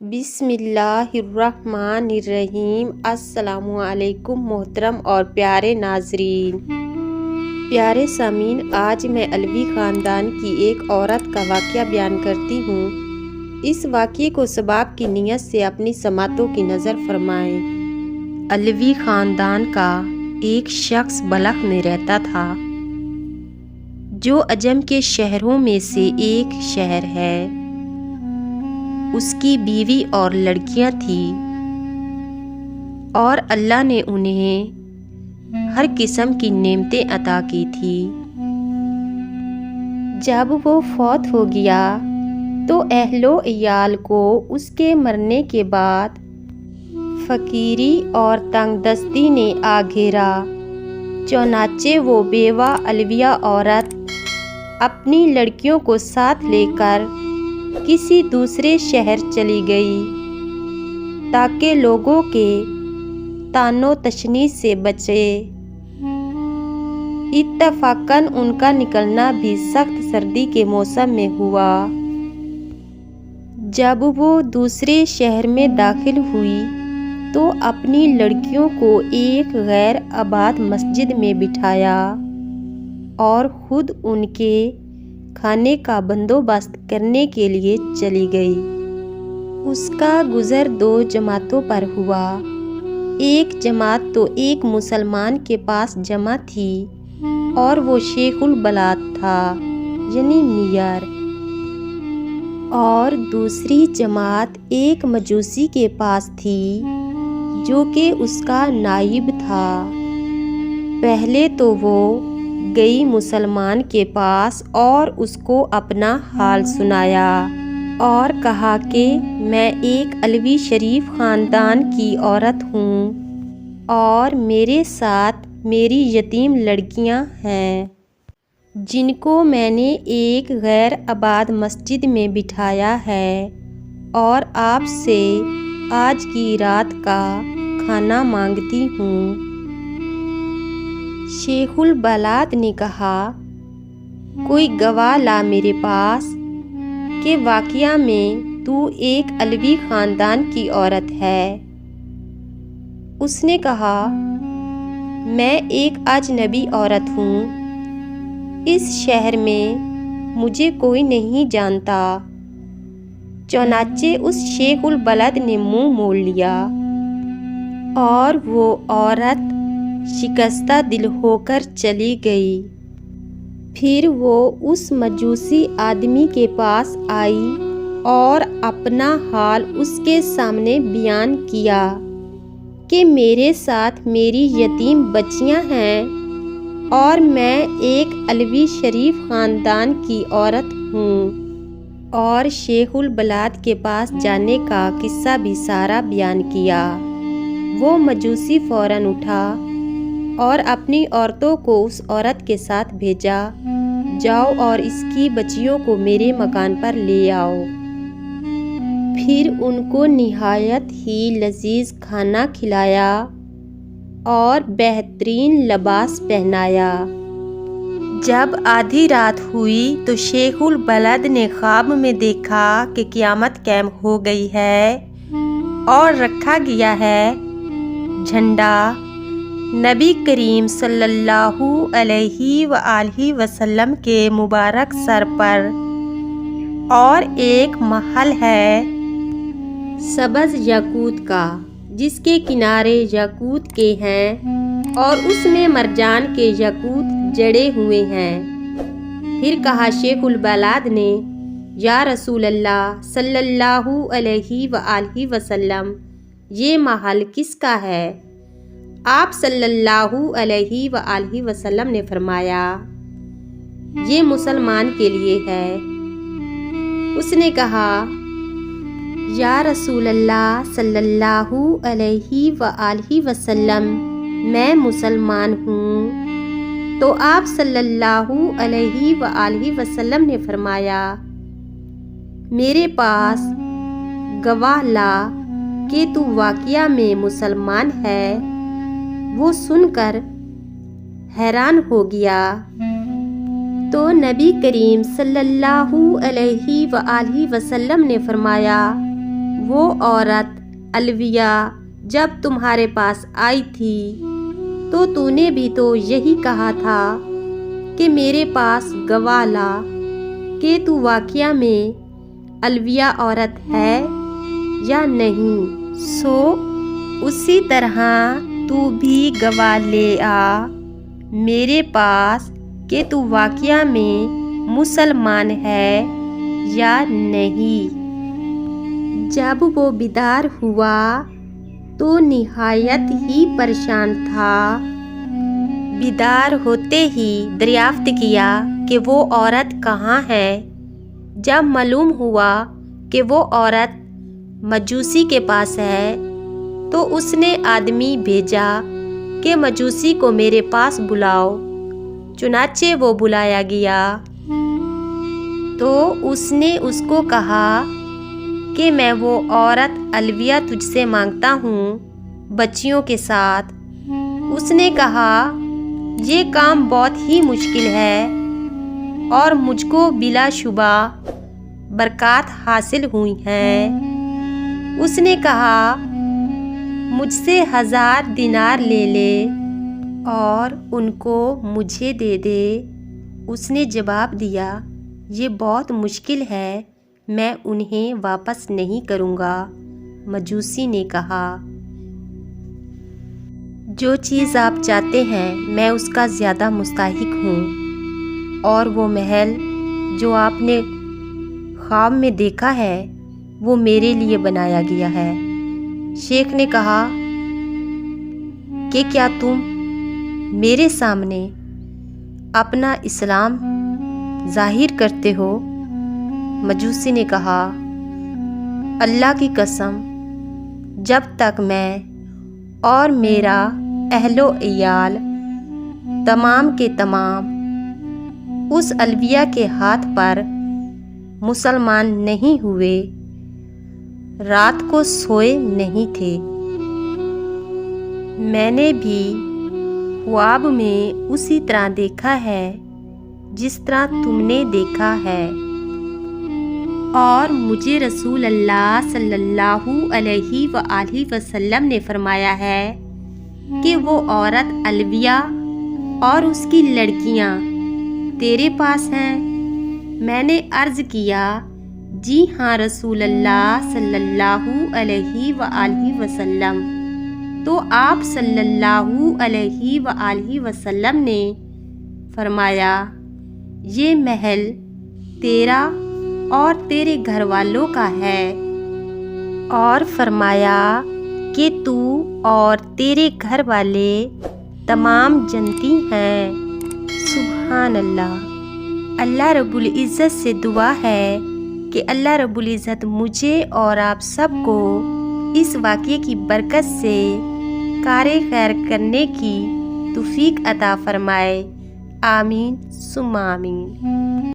بسم اللہ الرحمن الرحیم۔ السلام علیکم محترم اور پیارے ناظرین، پیارے سامعین، آج میں علوی خاندان کی ایک عورت کا واقعہ بیان کرتی ہوں۔ اس واقعے کو ثواب کی نیت سے اپنی سماعتوں کی نظر فرمائیں۔ علوی خاندان کا ایک شخص بلخ میں رہتا تھا، جو عجم کے شہروں میں سے ایک شہر ہے۔ اس کی بیوی اور لڑکیاں تھیں اور اللہ نے انہیں ہر قسم کی نعمتیں عطا کی تھی۔ جب وہ فوت ہو گیا تو اہل و عیال کو اس کے مرنے کے بعد فقیری اور تنگ دستی نے آ گھیرا۔ چنانچہ وہ بیوہ علویہ عورت اپنی لڑکیوں کو ساتھ لے کر کسی دوسرے شہر چلی گئی تاکہ لوگوں کے طعن و تشنیع سے بچے۔ اتفاقاً ان کا نکلنا بھی سخت سردی کے موسم میں ہوا۔ جب وہ دوسرے شہر میں داخل ہوئی تو اپنی لڑکیوں کو ایک غیر آباد مسجد میں بٹھایا اور خود ان کے کھانے کا بندوبست کرنے کے لیے چلی گئی۔ اس کا گزر دو جماعتوں پر ہوا۔ ایک جماعت تو ایک مسلمان کے پاس جمع تھی اور وہ شیخ البلاد تھا، یعنی میئر، اور دوسری جماعت ایک مجوسی کے پاس تھی جو کہ اس کا نائب تھا۔ پہلے تو وہ گئی مسلمان کے پاس اور اس کو اپنا حال سنایا اور کہا کہ میں ایک علوی شریف خاندان کی عورت ہوں اور میرے ساتھ میری یتیم لڑکیاں ہیں، جن کو میں نے ایک غیر آباد مسجد میں بٹھایا ہے، اور آپ سے آج کی رات کا کھانا مانگتی ہوں۔ شیخ البلاد نے کہا، کوئی گواہ لا میرے پاس کہ واقعہ میں تو ایک علوی خاندان کی عورت ہے۔ اس نے کہا، میں ایک اجنبی عورت ہوں، اس شہر میں مجھے کوئی نہیں جانتا۔ چنانچہ اس شیخ البلد نے منہ موڑ لیا اور وہ عورت شکستہ دل ہو کر چلی گئی۔ پھر وہ اس مجوسی آدمی کے پاس آئی اور اپنا حال اس کے سامنے بیان کیا کہ میرے ساتھ میری یتیم بچیاں ہیں اور میں ایک علوی شریف خاندان کی عورت ہوں، اور شیخ البلاد کے پاس جانے کا قصہ بھی سارا بیان کیا۔ وہ مجوسی فوراً اٹھا اور اپنی عورتوں کو اس عورت کے ساتھ بھیجا، جاؤ اور اس کی بچیوں کو میرے مکان پر لے آؤ۔ پھر ان کو نہایت ہی لذیذ کھانا کھلایا اور بہترین لباس پہنایا۔ جب آدھی رات ہوئی تو شیخ البلد نے خواب میں دیکھا کہ قیامت قائم ہو گئی ہے اور رکھا گیا ہے جھنڈا نبی کریم صلی اللہ علیہ وآلہ وسلم کے مبارک سر پر، اور ایک محل ہے سبز یاقوت کا جس کے کنارے یاقوت کے ہیں اور اس میں مرجان کے یاقوت جڑے ہوئے ہیں۔ پھر کہا شیخ البلاد نے، یا رسول اللہ صلی اللہ علیہ وآلہ وسلم، یہ محل کس کا ہے؟ آپ صلی اللہ علیہ وآلہ وسلم نے فرمایا، یہ مسلمان کے لیے ہے۔ اس نے کہا، یا رسول اللہ صلی اللہ علیہ وآلہ وسلم، میں مسلمان ہوں۔ تو آپ صلی اللہ علیہ وآلہ وسلم نے فرمایا، میرے پاس گواہ لا کہ تو واقعہ میں مسلمان ہے۔ وہ سن کر حیران ہو گیا تو نبی کریم صلی اللہ علیہ وآلہ وسلم نے فرمایا، وہ عورت الویہ جب تمہارے پاس آئی تھی تو تو نے بھی تو یہی کہا تھا کہ میرے پاس گواہ لا کہ تو واقعہ میں الویہ عورت ہے یا نہیں، سو اسی طرح تو بھی گواہ لے آ میرے پاس کہ تو واقعہ میں مسلمان ہے یا نہیں۔ جب وہ بیدار ہوا تو نہایت ہی پریشان تھا۔ بیدار ہوتے ہی دریافت کیا کہ وہ عورت کہاں ہے۔ جب معلوم ہوا کہ وہ عورت مجوسی کے پاس ہے تو اس نے آدمی بھیجا کہ مجوسی کو میرے پاس بلاؤ۔ چنانچہ وہ بلایا گیا تو اس نے اس کو کہا کہ میں وہ عورت الویہ تجھ سے مانگتا ہوں بچیوں کے ساتھ۔ اس نے کہا یہ کام بہت ہی مشکل ہے اور مجھ کو بلا شبہ برکات حاصل ہوئی ہیں۔ اس نے کہا مجھ سے 1000 دینار لے لے اور ان کو مجھے دے دے۔ اس نے جواب دیا یہ بہت مشکل ہے، میں انہیں واپس نہیں کروں گا۔ مجوسی نے کہا جو چیز آپ چاہتے ہیں میں اس کا زیادہ مستحق ہوں، اور وہ محل جو آپ نے خواب میں دیکھا ہے وہ میرے لیے بنایا گیا ہے۔ شیخ نے کہا کہ کیا تم میرے سامنے اپنا اسلام ظاہر کرتے ہو؟ مجوسی نے کہا اللہ کی قسم جب تک میں اور میرا اہل و عیال تمام کے تمام اس الویہ کے ہاتھ پر مسلمان نہیں ہوئے، رات کو سوئے نہیں تھے۔ میں نے بھی خواب میں اسی طرح دیکھا ہے جس طرح تم نے دیکھا ہے، اور مجھے رسول اللہ صلی اللہ علیہ وآلہ وسلم نے فرمایا ہے کہ وہ عورت الویہ اور اس کی لڑکیاں تیرے پاس ہیں۔ میں نے عرض کیا جی ہاں رسول اللہ صلی اللہ علیہ وآلہ وسلم۔ تو آپ صلی اللہ علیہ وآلہ وسلم نے فرمایا یہ محل تیرا اور تیرے گھر والوں کا ہے، اور فرمایا کہ تو اور تیرے گھر والے تمام جنتی ہیں۔ سبحان اللہ۔ اللہ رب العزت سے دعا ہے کہ اللہ رب العزت مجھے اور آپ سب کو اس واقعے کی برکت سے کار خیر کرنے کی توفیق عطا فرمائے۔ آمین ثم آمین۔